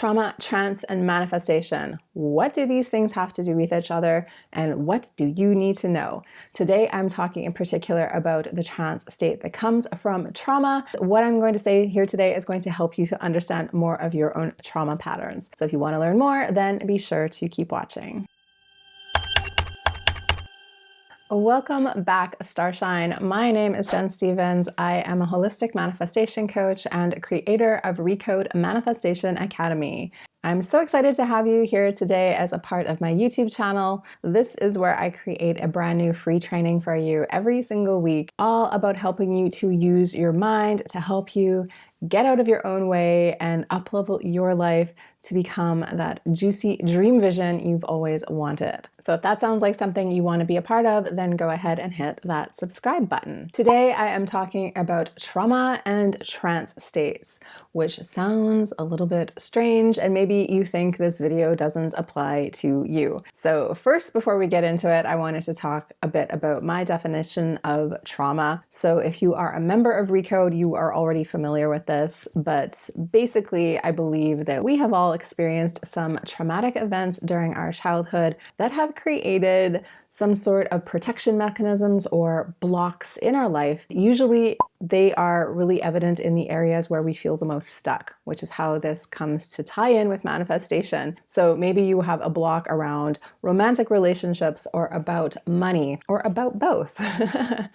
Trauma, trance, and manifestation. What do these things have to do with each other, and what do you need to know? Today, I'm talking in particular about the trance state that comes from trauma. What I'm going to say here today is going to help you to understand more of your own trauma patterns. So if you want to learn more, then be sure to keep watching. Welcome back, Starshine. My name is Jen Stevens. I am a holistic manifestation coach and creator of Recode Manifestation Academy. I'm so excited to have you here today as a part of my YouTube channel. This is where I create a brand new free training for you every single week, all about helping you to use your mind to help you get out of your own way and up-level your life to become that juicy dream vision you've always wanted. So if that sounds like something you want to be a part of, then go ahead and hit that subscribe button. Today, I am talking about trauma and trance states, which sounds a little bit strange, and maybe you think this video doesn't apply to you. So first, before we get into it, I wanted to talk a bit about my definition of trauma. So if you are a member of Recode, you are already familiar with this, but basically, I believe that we have all experienced some traumatic events during our childhood that have created some sort of protection mechanisms or blocks in our life. Usually they are really evident in the areas where we feel the most stuck, which is how this comes to tie in with manifestation. So maybe you have a block around romantic relationships or about money or about both.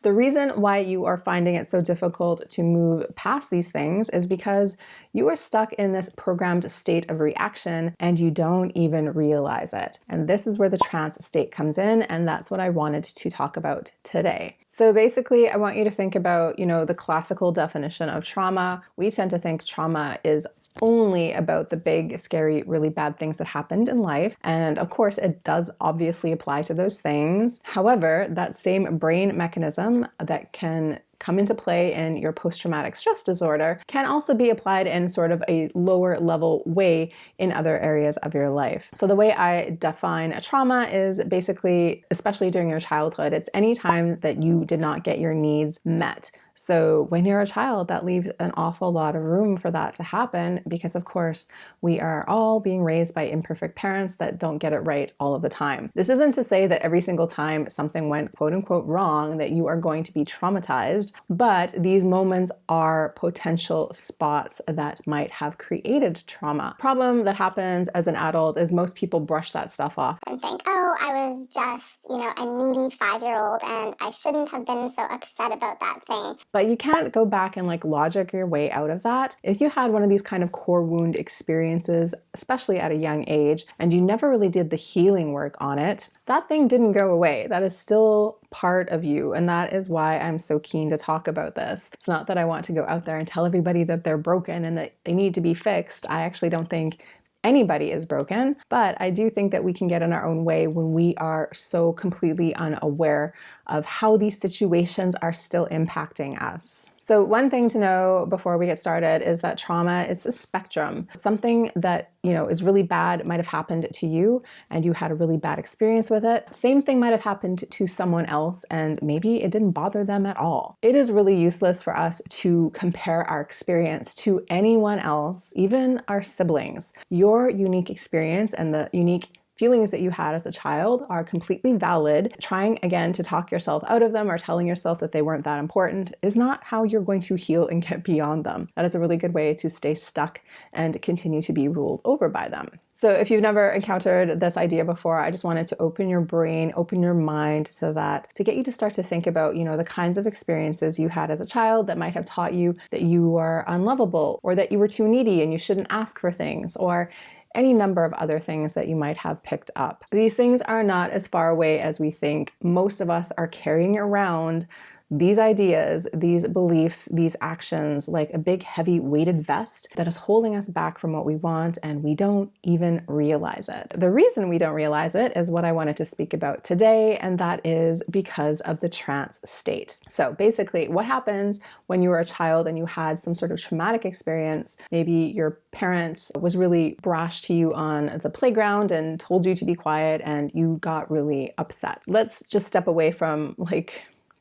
The reason why you are finding it so difficult to move past these things is because you are stuck in this programmed state of reaction and you don't even realize it. And this is where the trance state comes in, and that's what I wanted to talk about today. So basically, I want you to think about, the classical definition of trauma. We tend to think trauma is only about the big, scary, really bad things that happened in life. And of course, it does obviously apply to those things. However, that same brain mechanism that can come into play in your post-traumatic stress disorder can also be applied in sort of a lower level way in other areas of your life. So the way I define a trauma is basically, especially during your childhood, it's any time that you did not get your needs met. So when you're a child, that leaves an awful lot of room for that to happen because, of course, we are all being raised by imperfect parents that don't get it right all of the time. This isn't to say that every single time something went quote unquote wrong that you are going to be traumatized, but these moments are potential spots that might have created trauma. Problem that happens as an adult is most people brush that stuff off and think, oh, I was just, a needy 5-year-old and I shouldn't have been so upset about that thing. But you can't go back and logic your way out of that. If you had one of these kind of core wound experiences, especially at a young age, and you never really did the healing work on it, that thing didn't go away. That is still part of you. And that is why I'm so keen to talk about this. It's not that I want to go out there and tell everybody that they're broken and that they need to be fixed. I actually don't think anybody is broken, but I do think that we can get in our own way when we are so completely unaware of how these situations are still impacting us. So one thing to know before we get started is that trauma is a spectrum. Something that, is really bad might have happened to you and you had a really bad experience with it. Same thing might have happened to someone else and maybe it didn't bother them at all. It is really useless for us to compare our experience to anyone else, even our siblings. Your unique experience and the unique feelings that you had as a child are completely valid. Trying again to talk yourself out of them or telling yourself that they weren't that important is not how you're going to heal and get beyond them. That is a really good way to stay stuck and continue to be ruled over by them. So if you've never encountered this idea before, I just wanted to open your brain, open your mind to that, to get you to start to think about, the kinds of experiences you had as a child that might have taught you that you were unlovable or that you were too needy and you shouldn't ask for things, or any number of other things that you might have picked up. These things are not as far away as we think. Most of us are carrying around these ideas, these beliefs, these actions like a big heavy weighted vest that is holding us back from what we want, and we don't even realize it. The reason we don't realize it is what I wanted to speak about today, and that is because of the trance state. So basically, what happens when you were a child and you had some sort of traumatic experience? Maybe your parent was really brash to you on the playground and told you to be quiet and you got really upset. Let's just step away from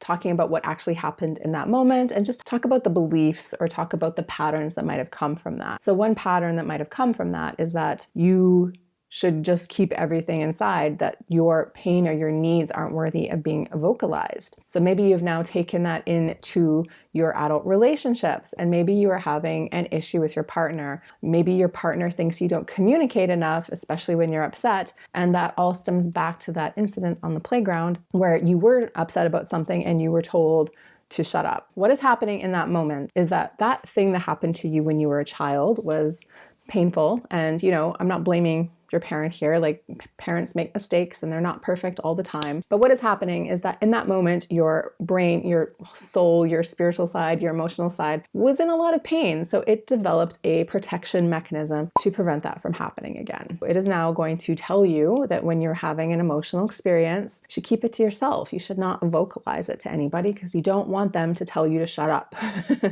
talking about what actually happened in that moment, and just talk about the beliefs or talk about the patterns that might have come from that. So one pattern that might have come from that is that you should just keep everything inside, that your pain or your needs aren't worthy of being vocalized. So maybe you've now taken that into your adult relationships, and maybe you are having an issue with your partner. Maybe your partner thinks you don't communicate enough, especially when you're upset, and that all stems back to that incident on the playground where you were upset about something and you were told to shut up. What is happening in that moment is that that thing that happened to you when you were a child was painful. And, I'm not blaming your parent here. Like, parents make mistakes and they're not perfect all the time. But what is happening is that in that moment, your brain, your soul, your spiritual side, your emotional side was in a lot of pain. So it develops a protection mechanism to prevent that from happening again. It is now going to tell you that when you're having an emotional experience, you should keep it to yourself. You should not vocalize it to anybody because you don't want them to tell you to shut up.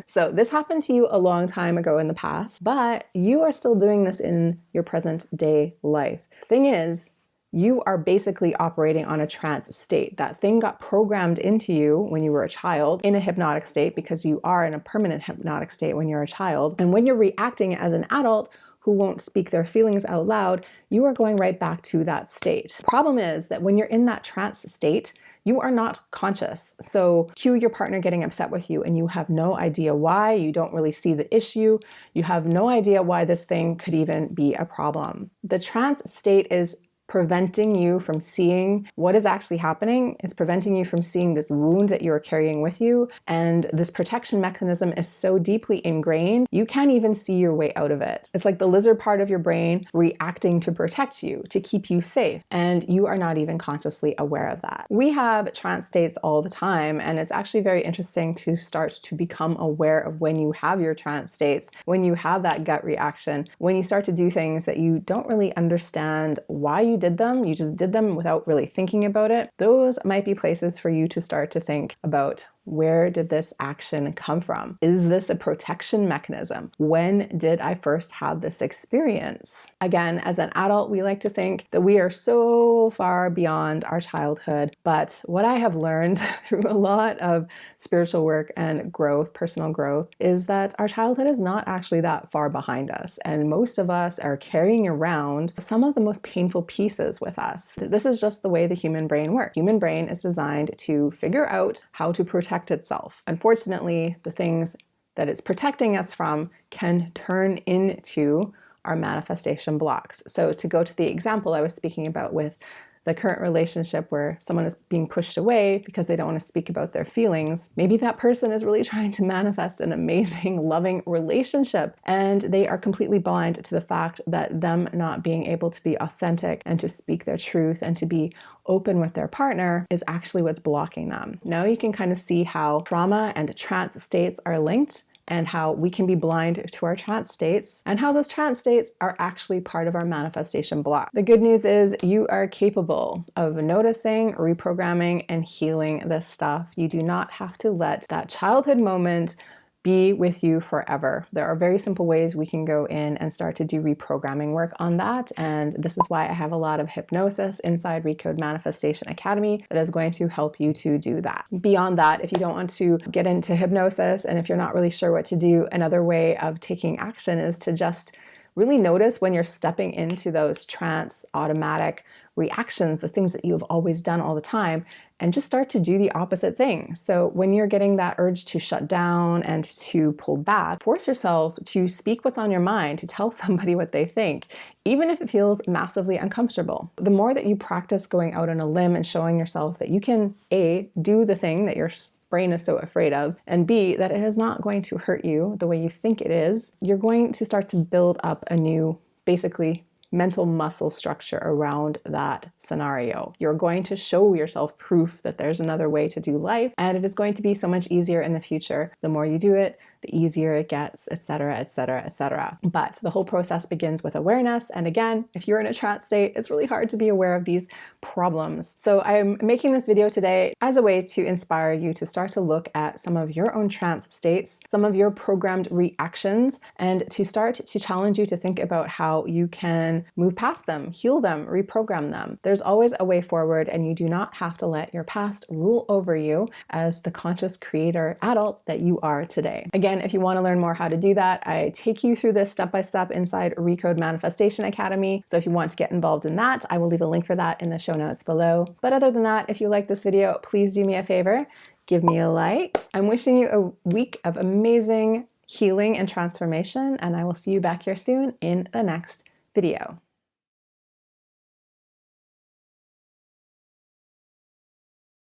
So this happened to you a long time ago in the past, but you are still doing this in your present day life. Thing is, you are basically operating on a trance state. That thing got programmed into you when you were a child in a hypnotic state, because you are in a permanent hypnotic state when you're a child. And when you're reacting as an adult who won't speak their feelings out loud, you are going right back to that state. The problem is that when you're in that trance state, you are not conscious. So cue your partner getting upset with you and you have no idea why, you don't really see the issue, you have no idea why this thing could even be a problem. The trance state is preventing you from seeing what is actually happening. It's preventing you from seeing this wound that you are carrying with you. And this protection mechanism is so deeply ingrained, you can't even see your way out of it. It's like the lizard part of your brain reacting to protect you, to keep you safe. And you are not even consciously aware of that. We have trance states all the time. And it's actually very interesting to start to become aware of when you have your trance states, when you have that gut reaction, when you start to do things that you don't really understand why you did them, you just did them without really thinking about it. Those might be places for you to start to think about, where did this action come from? Is this a protection mechanism? When did I first have this experience? Again, as an adult, we like to think that we are so far beyond our childhood. But what I have learned through a lot of spiritual work and growth, personal growth, is that our childhood is not actually that far behind us. And most of us are carrying around some of the most painful pieces with us. This is just the way the human brain works. Human brain is designed to figure out how to protect itself. Unfortunately, the things that it's protecting us from can turn into our manifestation blocks. So to go to the example I was speaking about with the current relationship where someone is being pushed away because they don't want to speak about their feelings, maybe that person is really trying to manifest an amazing, loving relationship, and they are completely blind to the fact that them not being able to be authentic and to speak their truth and to be open with their partner is actually what's blocking them. Now you can kind of see how trauma and trance states are linked, and how we can be blind to our trance states, and how those trance states are actually part of our manifestation block. The good news is you are capable of noticing, reprogramming, and healing this stuff. You do not have to let that childhood moment be with you forever. There are very simple ways we can go in and start to do reprogramming work on that. And this is why I have a lot of hypnosis inside Recode Manifestation Academy that is going to help you to do that. Beyond that, if you don't want to get into hypnosis and if you're not really sure what to do, another way of taking action is to just really notice when you're stepping into those trance automatic reactions, the things that you've always done all the time, and just start to do the opposite thing. So when you're getting that urge to shut down and to pull back, force yourself to speak what's on your mind, to tell somebody what they think, even if it feels massively uncomfortable. The more that you practice going out on a limb and showing yourself that you can A, do the thing that your brain is so afraid of, and B, that it is not going to hurt you the way you think it is, you're going to start to build up a new, basically, mental muscle structure around that scenario. You're going to show yourself proof that there's another way to do life, and it is going to be so much easier in the future. The more you do it, the easier it gets, etc., etc., etc. But the whole process begins with awareness. And again, if you're in a trance state, it's really hard to be aware of these problems. So I'm making this video today as a way to inspire you to start to look at some of your own trance states, some of your programmed reactions, and to start to challenge you to think about how you can move past them, heal them, reprogram them. There's always a way forward, and you do not have to let your past rule over you as the conscious creator adult that you are today. Again, if you want to learn more how to do that, I take you through this step-by-step inside Recode Manifestation Academy. So if you want to get involved in that, I will leave a link for that in the show notes below. But other than that, if you like this video, please do me a favor, give me a like. I'm wishing you a week of amazing healing and transformation, and I will see you back here soon in the next video.